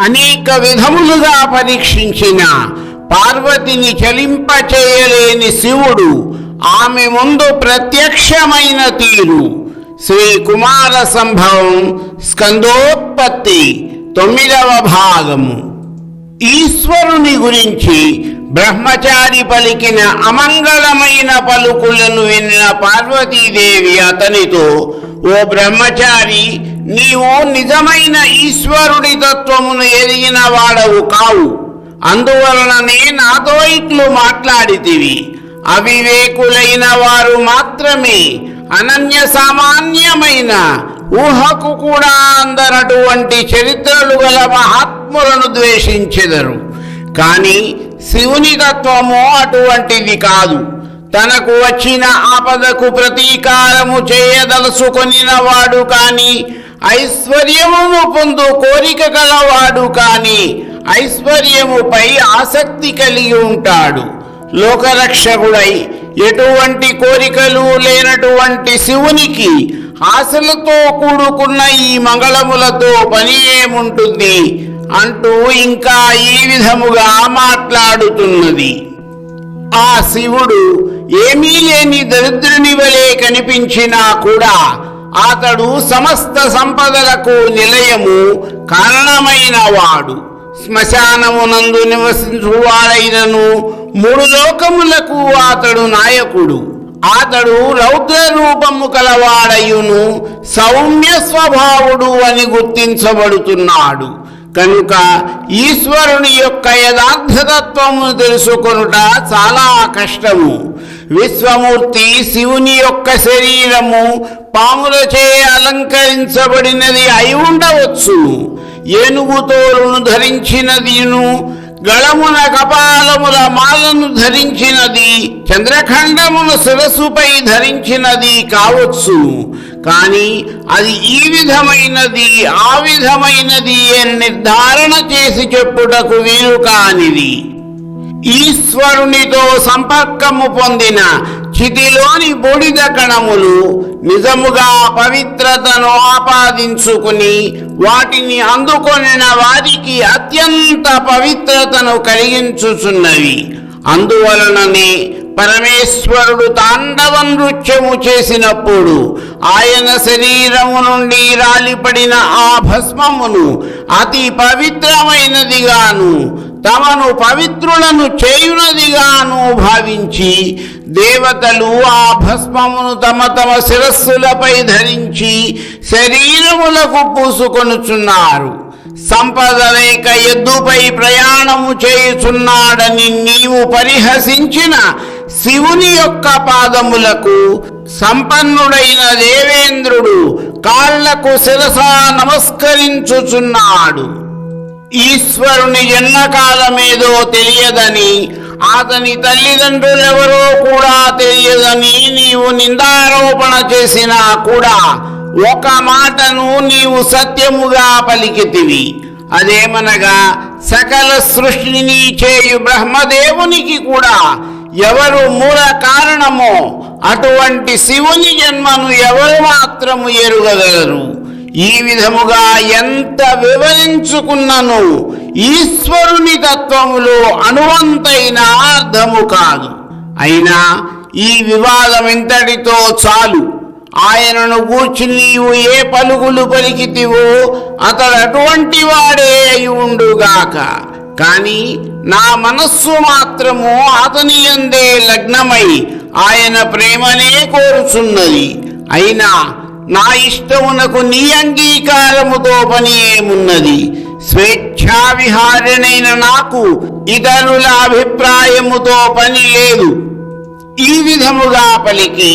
అనేక విధములుగా పరీక్షించిన పార్వతిని చలింపచేయలేని శివుడు ఆమె ముందు ప్రత్యక్షమైన తీరు. శ్రీ కుమార సంభవం స్కందోత్పత్తి 9వ భాగము. ఈశ్వరుని గురించి బ్రహ్మచారి పలికిన అమంగళమైన పలుకులను విన్న పార్వతీదేవి అతనితో, ఓ బ్రహ్మచారి, నీవు నిజమైన ఈశ్వరుడి తత్వమును ఎరిగిన వాడవు కావు. అందువలననే నాతో ఇట్లు మాట్లాడితివి. అవివేకులైన వారు మాత్రమే అనన్య సామాన్యమైన ఊహకు కూడా అందనటువంటి చరిత్రలు గల మహాత్ములను ద్వేషించెదరు. కానీ శివుని తత్వము అటువంటిది కాదు. తనకు వచ్చిన ఆపదకు ప్రతీకారము చేయదలుచుకొనిన వాడు కాని, ఐశ్వర్యమును పొందు కోరిక కలవాడు కాని ఐశ్వర్యముపై ఆసక్తి కలిగి ఉంటాడు. లోకరక్షకుడై ఎటువంటి కోరికలు లేనటువంటి శివునికి ఆశలతో కూడుకున్న ఈ మంగళములతో పని ఏముంటుంది అంటూ ఇంకా ఈ విధముగా మాట్లాడుతున్నది. ఆ శివుడు ఏమీ లేని దరిద్రుని వలె కనిపించినా కూడా అతడు సమస్త సంపదలకు నిలయము, కారణమైన వాడు. శ్మశానమునందు నివసించువాడైనను 3 లోకములకు అతడు నాయకుడు. అతడు రౌద్ర రూపము కలవాడయును సౌమ్య స్వభావుడు అని గుర్తించబడుతున్నాడు. కనుక ఈశ్వరుని యొక్క యథార్థతత్వము తెలుసుకొనుట చాలా కష్టము. విశ్వమూర్తి శివుని యొక్క శరీరము పాములచే అలంకరించబడినది అయి ఉండవచ్చు. ఏనుగు తోలును ధరించినదిను, గళమున కపాలముల మాలను ధరించినది, చంద్రఖండమును శిరస్సుపై ధరించినది కావచ్చు. కానీ అది ఈ విధమైనది ఆ విధమైనది అని నిర్ధారణ చేసి చెప్పుటకు వీలు కానిది. ఈశ్వరునితో సంపర్కము పొందిన చితిలోని బూడిద కణములు నిజముగా పవిత్రతను ఆపాదించుకుని వాటిని అందుకొనిన వారికి అత్యంత పవిత్రతను కలిగించుచున్నవి. అందువలననే పరమేశ్వరుడు తాండవ నృత్యము చేసినప్పుడు ఆయన శరీరము నుండి రాలిపడిన ఆ భస్మమును అతి పవిత్రమైనదిగాను, తమను పవిత్రులను చేయునదిగాను భావించి దేవతలు ఆ భస్మమును తమ తమ శిరస్సులపై ధరించి శరీరములకు పూసుకొనుచున్నారు. సంపద లేక ఎద్దుపై ప్రయాణము చేయుచున్నాడని నీవు పరిహసించిన శివుని యొక్క పాదములకు సంపన్నుడైన దేవేంద్రుడు కాళ్లకు శిరసా నమస్కరించుచున్నాడు. ఈశ్వరుని జన్మకాలమేదో తెలియదని, అతని తల్లిదండ్రులెవరో కూడా తెలియదని నీవు నిందారోపణ చేసినా కూడా ఒక మాటను నీవు సత్యముగా పలికితివి. అదేమనగా, సకల సృష్టిని చేయు బ్రహ్మదేవునికి కూడా ఎవరు మూల కారణమో అటువంటి శివుని జన్మను ఎవరు మాత్రము ఎరుగగలరు. ఈ విధముగా ఎంత వివరించుకున్నను ఈశ్వరుని తత్వములో అణువంతైన అర్థము కాదు. అయినా ఈ వివాదం ఇంతటితో చాలు. ఆయనను గూర్చి నీవు ఏ పలుకులు పలికితివో అతడు అటువంటి వాడే అయి ఉండుగాక. కాని నా మనస్సు మాత్రము అతని యందే లగ్నమై ఆయన ప్రేమనే కోరుచున్నది. అయినా నా ఇష్టమునకు నీ అంగీకారముతో పని ఏమున్నది? స్వేచ్ఛా విహారిణైన నాకు ఇతరుల అభిప్రాయముతో పని లేదు. ఈ విధముగా పలికి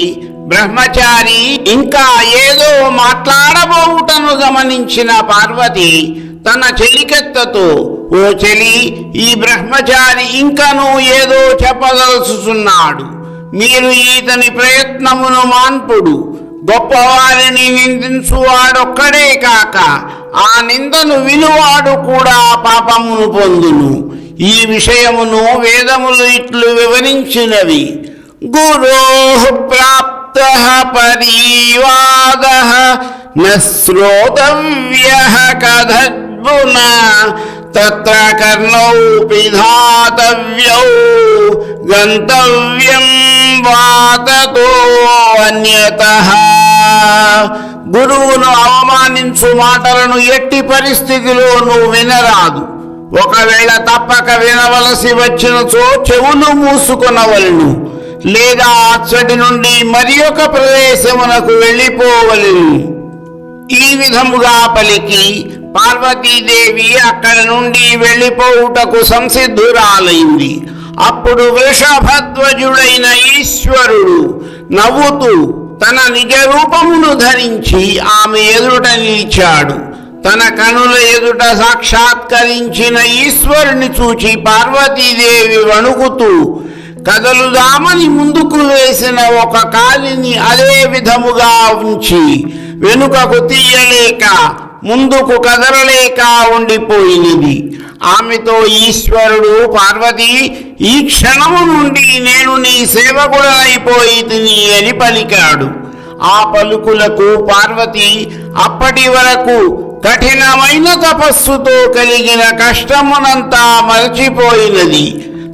బ్రహ్మచారి ఇంకా ఏదో మాట్లాడబోవుటను గమనించిన పార్వతి తన చెలికెత్తతో, ఓ చెలి, ఈ బ్రహ్మచారి ఇంకనూ ఏదో చెప్పదలుచుచున్నాడు. మీరు ఈతని ప్రయత్నమును మాన్పుడు. గొప్పవారిని నిందించువాడొక్కడే కాక ఆ నిందను వినువాడు కూడా పాపమును పొందును. ఈ విషయమును వేదములు ఇట్లు వివరించినవి. గురోః ప్రాప్తః పరీవాదః న శ్రోతవ్యః కథజ్ఞానః షడ్గుణ తత్ర కర్ణౌ పిధాతవ్యౌ గంతవ్యం వాతతో అన్యతః. గురువును అవమానించు మాటలను ఎట్టి పరిస్థితిలోనూ వినరాదు. ఒకవేళ తప్పక వినవలసి వచ్చినచో చెవులు మూసుకొనవలెను, లేదా అచ్చటి నుండి మరి ఒక ప్రదేశమునకు వెళ్ళిపోవలెను. ఈ విధముగా పలికి పార్వతీదేవి అక్కడి నుండి వెళ్ళిపోవుటకు సంసిద్ధురాలైంది. అప్పుడు వృషభధ్వజుడైన ఈశ్వరుడు నవ్వుతూ తన నిజ రూపమును ధరించి ఆమె ఎదుట నిలిచాడు. తన కనుల ఎదుట సాక్షాత్కరించిన ఈశ్వరుని చూచి పార్వతీదేవి వణుకుతూ కదలుదామని ముందుకు వేసిన ఒక కాలిని అదే విధముగా ఉంచి వెనుకకు తీయలేక ముందుకు కదలలేక ఉండిపోయినది. ఆమెతో ఈశ్వరుడు, పార్వతి, ఈ క్షణము నుండి నేను నీ సేవకుడనైపోయితిని అని పలికాడు. ఆ పలుకులకు పార్వతి అప్పటి వరకు కఠినమైన తపస్సుతో కలిగిన కష్టమునంతా మరచిపోయినది.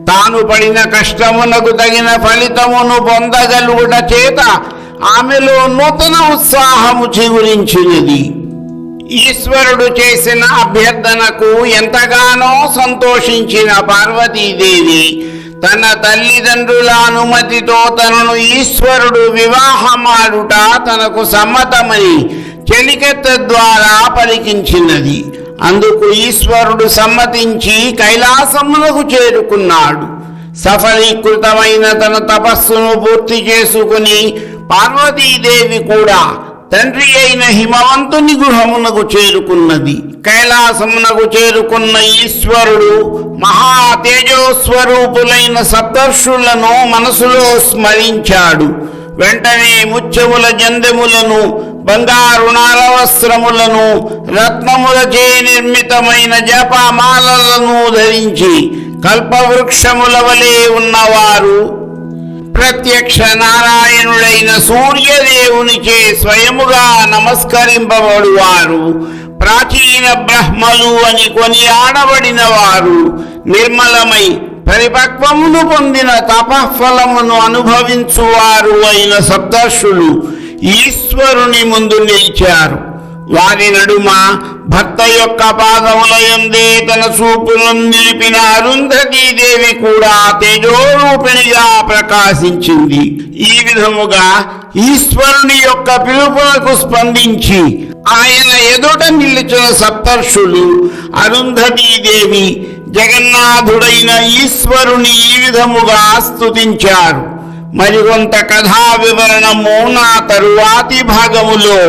తాను పడిన కష్టమునకు తగిన ఫలితమును పొందగలుగుట చేత ఆమెలో నూతన ఉత్సాహము చిగురించినది. ఈశ్వరుడు చేసిన అభ్యర్థనకు ఎంతగానో సంతోషించిన పార్వతీదేవి తన తల్లిదండ్రుల అనుమతితో తనను ఈశ్వరుడు వివాహమాడుట తనకు సమ్మతమని చెలికత్త ద్వారా పలికించినది. అందుకు ఈశ్వరుడు సమ్మతించి కైలాసమునకు చేరుకున్నాడు. సఫలీకృతమైన తన తపస్సును పూర్తి చేసుకుని పార్వతీదేవి కూడా తండ్రి అయిన హిమవంతుని గృహమునకు చేరుకున్నది. కైలాసమునకు చేరుకున్న ఈశ్వరుడు మహా తేజోస్వరూపులైన సప్తర్షులను మనసులో స్మరించాడు. వెంటనే ముత్యముల జందెములను, బంగారు నారవస్త్రములను, రత్నములచే నిర్మితమైన జపమాలలను ధరించి కల్పవృక్షముల వలె ఉన్నవారు, ప్రత్యక్ష నారాయణుడైన సూర్యదేవునిచే స్వయముగా నమస్కరింపబడువారు, ప్రాచీన బ్రహ్మలు అని కొనియాడబడిన వారు, నిర్మలమై పరిపక్వమును పొందిన తపఫలమును అనుభవించువారు అయిన సప్తర్షులు ఈశ్వరుని ముందు నిలిచారు. వారి నడుమ భర్త యొక్క పాదముల యందే తన చూపులను నిలిపిన అరుంధతీదేవి కూడా తేజోరూపిణిగా ప్రకాశించింది. ఈ విధముగా ఈశ్వరుని యొక్క పిలుపులకు స్పందించి ఆయన ఎదుట నిలిచిన సప్తర్షులు అరుంధతీదేవి జగన్నాథుడైన ఈశ్వరుని ఈ విధముగా స్తుతించారు. మరికొంత కథా వివరణము నా తరువాతి భాగములో.